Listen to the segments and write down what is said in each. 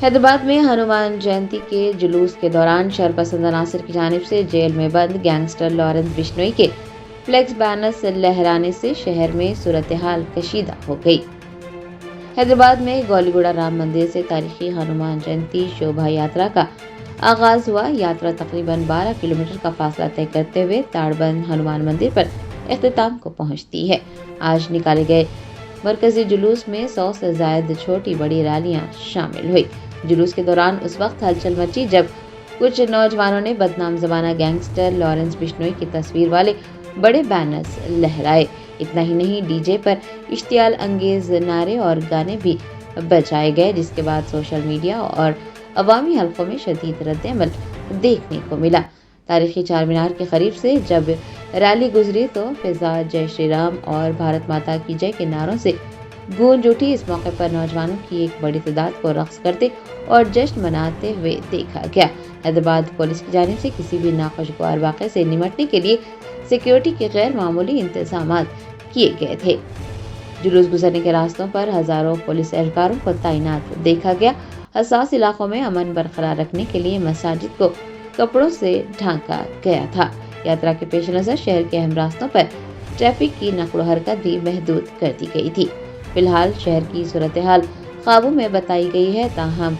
حیدرآباد میں ہنومان جینتی کے جلوس کے دوران شرپسند عناصر کی جانب سے جیل میں بند گینگسٹر لارنس بشنوئی کے فلیکس بینرز لہرانے سے شہر میں صورتحال کشیدہ ہو گئی۔ حیدرآباد میں گولی گوڑا رام مندر سے تاریخی ہنومان جینتی شوبھا یاترا کا آغاز ہوا۔ یاترا تقریباً 12 کلومیٹر کا فاصلہ طے کرتے ہوئے تاڑ بند ہنومان مندر پر اختتام کو پہنچتی ہے۔ آج نکالے گئے مرکزی جلوس میں 100 سے زائد چھوٹی بڑی ریلیاں شامل ہوئی۔ جلوس کے دوران اس وقت ہلچل مچی جب کچھ نوجوانوں نے بدنام زمانہ گینگسٹر لارنس بشنوئی کی تصویر والے بڑے بینرز لہرائے۔ اتنا ہی نہیں، ڈی جے پر اشتعال انگیز نعرے اور گانے بھی بجائے گئے، جس کے بعد سوشل میڈیا اور عوامی حلقوں میں شدید رد عمل دیکھنے کو ملا۔ تاریخی چار مینار کے قریب سے جب ریلی گزری تو فضا جے شری رام اور بھارت ماتا کی جے کے نعروں سے گونج اٹھی۔ اس موقع پر نوجوانوں کی ایک بڑی تعداد کو رقص کرتے اور جشن مناتے ہوئے دیکھا گیا۔ حیدرآباد پولیس کی جانب سے کسی بھی ناخوشگوار واقعے سے نمٹنے کے لیے سیکیورٹی کے غیر معمولی انتظامات کیے گئے تھے۔ جلوس گزرنے کے راستوں پر ہزاروں پولیس اہلکاروں کو تعینات دیکھا گیا۔ حساس علاقوں میں امن برقرار رکھنے کے لیے مساجد کو کپڑوں سے ڈھانکا گیا تھا۔ یاترا کے پیش نظر شہر کے اہم راستوں پر ٹریفک کی نقل و حرکت بھی محدود کر دی گئی تھی۔ فی الحال شہر کی صورتحال قابو میں بتائی گئی ہے، تاہم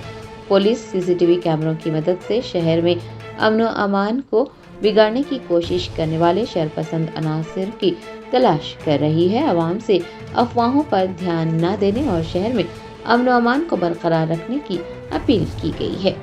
پولیس سی سی ٹی وی کیمروں کی مدد سے شہر میں امن و امان کو بگاڑنے کی کوشش کرنے والے شرپسند عناصر کی تلاش کر رہی ہے۔ عوام سے افواہوں پر دھیان نہ دینے اور شہر میں امن و امان کو برقرار رکھنے کی اپیل کی گئی ہے۔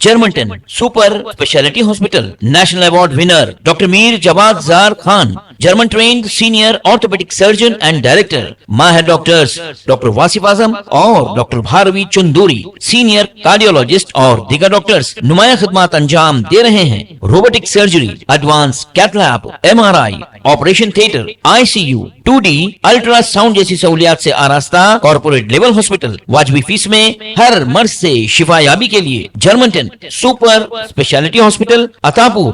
Germanten super speciality hospital national award winner doctor Mir Jawad Zar Khan, German trained senior orthopedic surgeon and director, ماہر ڈاکٹرز ڈاکٹر واصف اعظم اور doctor Bharavi Chanduri, senior cardiologist اور دیگر ڈاکٹرز نمایاں خدمات انجام دے رہے ہیں۔ Robotic surgery, advance cath lab, M R I, operation theatre, I C U, 2D ultrasound جیسی سہولیات سے آراستہ کارپوریٹ لیول ہاسپٹل، واجبی فیس میں ہر مرض سے شفا یابی کے لیے جرمنٹن سپر اسپیشلٹی ہاسپٹل، عطاپور۔